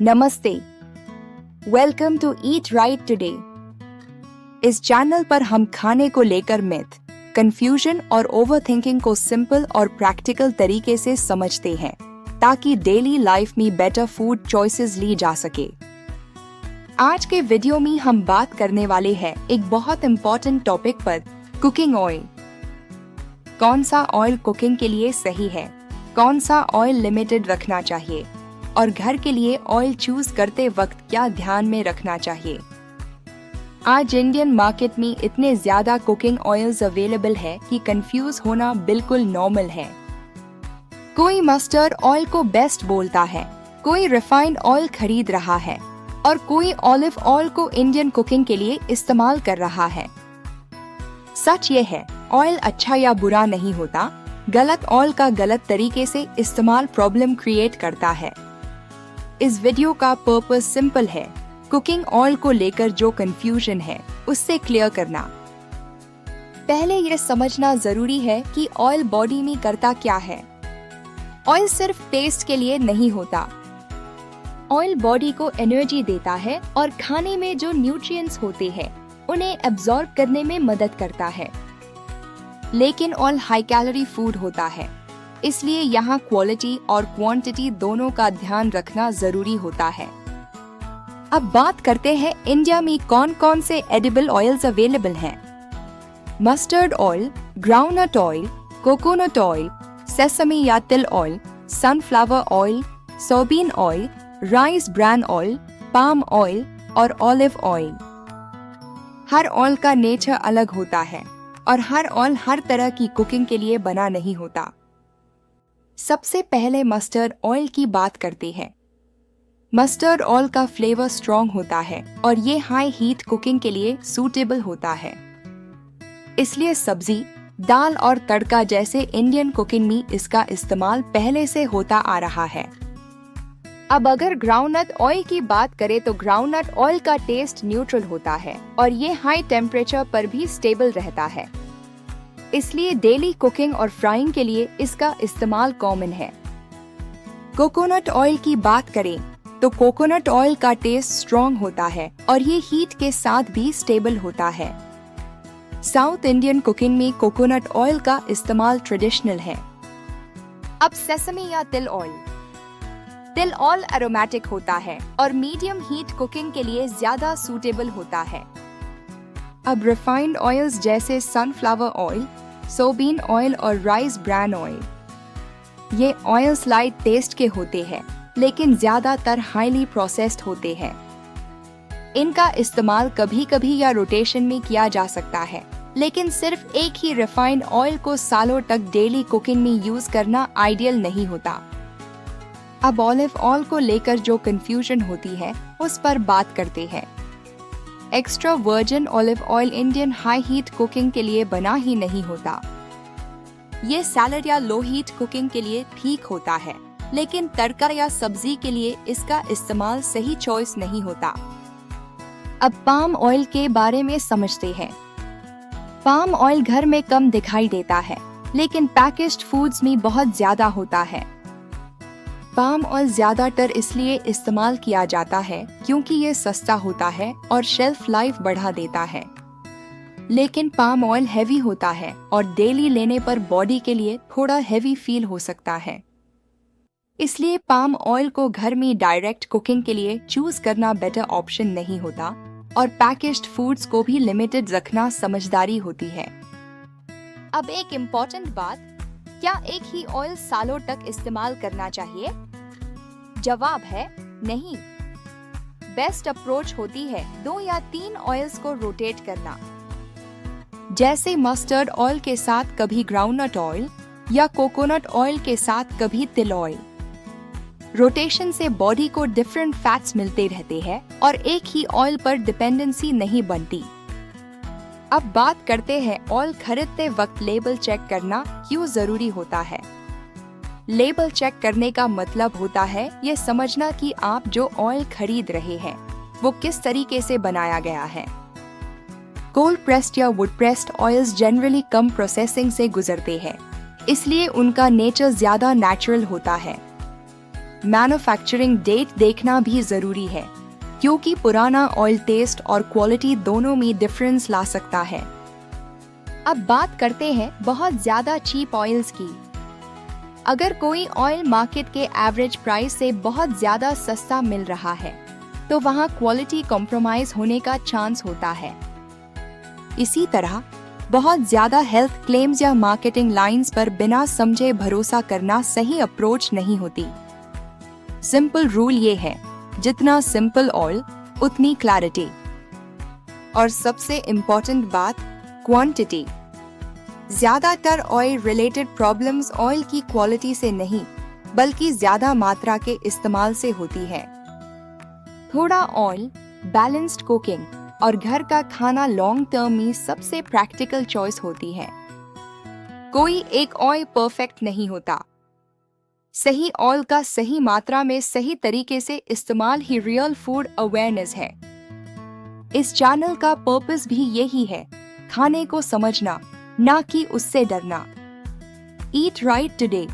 नमस्ते, welcome to eat right today. इस channel पर हम खाने को लेकर मिथ, कंफ्यूजन और ओवरथिंकिंग को सिंपल और प्रैक्टिकल तरीके से समझते हैं ताकि डेली लाइफ में बेटर फूड चॉइसेस ली जा सके। आज के वीडियो में हम बात करने वाले हैं एक बहुत इम्पोर्टेंट टॉपिक पर, कुकिंग ऑयल। कौन सा ऑयल कुकिंग के लिए सही है, कौन सा ऑयल लिमिटेड रखना चाहिए और घर के लिए ऑयल चूज करते वक्त क्या ध्यान में रखना चाहिए। आज इंडियन मार्केट में इतने ज्यादा कुकिंग ऑयल्स अवेलेबल है कि कंफ्यूज होना बिल्कुल नॉर्मल है। कोई मस्टर्ड ऑयल को बेस्ट बोलता है, कोई रिफाइंड ऑयल खरीद रहा है और कोई ऑलिव ऑयल को इंडियन कुकिंग के लिए इस्तेमाल कर रहा है। सच ये है, ऑयल अच्छा या बुरा नहीं होता, गलत ऑयल का गलत तरीके से इस्तेमाल प्रॉब्लम क्रिएट करता है। इस वीडियो का पर्पस सिंपल है, कुकिंग ऑयल को लेकर जो कंफ्यूजन है उससे क्लियर करना। पहले ये समझना जरूरी है कि ऑयल बॉडी में करता क्या है। ऑयल सिर्फ टेस्ट के लिए नहीं होता। ऑयल बॉडी को एनर्जी देता है और खाने में जो न्यूट्रिएंट्स होते हैं उन्हें एब्जॉर्ब करने में मदद करता है। लेकिन ऑयल हाई कैलोरी फूड होता है, इसलिए यहाँ क्वालिटी और क्वांटिटी दोनों का ध्यान रखना जरूरी होता है। अब बात करते हैं इंडिया में कौन कौन से एडिबल ऑयल्स अवेलेबल हैं। Mustard oil, groundnut oil, coconut oil, sesame या तिल oil, sunflower oil, soybean oil, rice bran oil, palm oil और ऑलिव ऑयल। हर ऑयल का नेचर अलग होता है और हर ऑयल हर तरह की कुकिंग के लिए बना नहीं होता। सबसे पहले मस्टर्ड ऑयल की बात करते हैं। मस्टर्ड ऑयल का फ्लेवर स्ट्रॉन्ग होता है और ये हाई हीट कुकिंग के लिए सूटेबल होता है। इसलिए सब्जी, दाल और तड़का जैसे इंडियन कुकिंग में इसका इस्तेमाल पहले से होता आ रहा है। अब अगर ग्राउंडनट ऑयल की बात करें तो ग्राउंडनट ऑयल का टेस्ट न्यूट्रल होता है और ये हाई टेम्परेचर पर भी स्टेबल रहता है, इसलिए डेली कुकिंग और फ्राइंग के लिए इसका इस्तेमाल कॉमन है। कोकोनट ऑयल की बात करें तो कोकोनट ऑयल का टेस्ट स्ट्रॉन्ग होता है और ये हीट के साथ भी स्टेबल होता है। साउथ इंडियन कुकिंग में कोकोनट ऑयल का इस्तेमाल ट्रेडिशनल है। अब सेसमी या तिल ऑयल। तिल ऑयल एरोमेटिक होता है और मीडियम हीट कुकिंग के लिए ज्यादा सूटेबल होता है। अब रिफाइंड ऑयल्स जैसे सनफ्लावर ऑयल, सोयाबीन ऑयल और राइस ब्रान ऑयल, ये ऑयल्स लाइट टेस्ट के होते हैं लेकिन ज्यादातर हाईली प्रोसेस्ड होते हैं। इनका इस्तेमाल कभी कभी या रोटेशन में किया जा सकता है, लेकिन सिर्फ एक ही रिफाइंड ऑयल को सालों तक डेली कुकिंग में यूज करना आइडियल नहीं होता। अब ऑलिव ऑयल को लेकर जो कंफ्यूजन होती है उस पर बात करते हैं। Extra virgin olive oil Indian high heat cooking के लिए बना ही नहीं होता। ये सैलड या लो हीट कुकिंग के लिए ठीक होता है, लेकिन तड़का या सब्जी के लिए इसका इस्तेमाल सही चॉइस नहीं होता। अब पाम ऑयल के बारे में समझते हैं। पाम ऑयल घर में कम दिखाई देता है, लेकिन पैकेज्ड फूड्स में बहुत ज्यादा होता है। पाम ऑयल ज्यादातर इसलिए इस्तेमाल किया जाता है क्योंकि ये सस्ता होता है और शेल्फ लाइफ बढ़ा देता है। लेकिन पाम ऑयल हैवी होता है और डेली लेने पर बॉडी के लिए थोड़ा हैवी फील हो सकता है। इसलिए पाम ऑयल को घर में डायरेक्ट कुकिंग के लिए चूज करना बेटर ऑप्शन नहीं होता और पैकेज्ड फूड्स को भी लिमिटेड रखना समझदारी होती है। अब एक इम्पोर्टेंट बात, क्या एक ही ऑयल सालों तक इस्तेमाल करना चाहिए? जवाब है नहीं। बेस्ट अप्रोच होती है 2 या 3 ऑयल्स को रोटेट करना। जैसे मस्टर्ड ऑयल के साथ कभी ग्राउंडनट ऑयल या कोकोनट ऑयल के साथ कभी तिल ऑयल। रोटेशन से बॉडी को डिफरेंट फैट्स मिलते रहते हैं और एक ही ऑयल पर डिपेंडेंसी नहीं बनती। अब बात करते हैं ऑयल खरीदते वक्त लेबल चेक करना क्यों जरूरी होता है। लेबल चेक करने का मतलब होता है ये समझना कि आप जो ऑयल खरीद रहे हैं वो किस तरीके से बनाया गया है। कोल्ड प्रेस्ड या would pressed oils generally come processing से गुजरते हैं, इसलिए उनका नेचर ज्यादा नेचुरल होता है। मैन्युफैक्चरिंग डेट देखना भी जरूरी है, क्योंकि पुराना ऑयल टेस्ट और क्वालिटी दोनों में डिफरेंस ला सकता है। अब बात करते हैं बहुत ज्यादा चीप ऑयल्स की। अगर कोई ऑयल मार्केट के एवरेज प्राइस से बहुत ज्यादा सस्ता मिल रहा है, तो वहां क्वालिटी कॉम्प्रोमाइज होने का चांस होता है। इसी तरह बहुत ज्यादा हेल्थ क्लेम्स या मार्केटिंग लाइंस पर बिना समझे भरोसा करना सही अप्रोच नहीं होती। सिंपल रूल ये है, जितना सिंपल ऑयल उतनी क्लैरिटी। और सबसे इम्पोर्टेंट बात, क्वांटिटी। ज्यादातर ऑयल रिलेटेड प्रॉब्लम्स ऑयल की क्वालिटी से नहीं, बल्कि ज्यादा मात्रा के इस्तेमाल से होती है। थोड़ा ऑयल, बैलेंस्ड कुकिंग और घर का खाना लॉन्ग टर्म में सबसे प्रैक्टिकल चॉइस होती है। कोई एक ऑयल परफेक्ट नहीं होता। सही ऑयल का सही मात्रा में सही तरीके से इस्तेमाल ही रियल फूड अवेयरनेस है। इस चैनल का पर्पस भी यही है, खाने को समझना, ना कि उससे डरना। ईट राइट टुडे।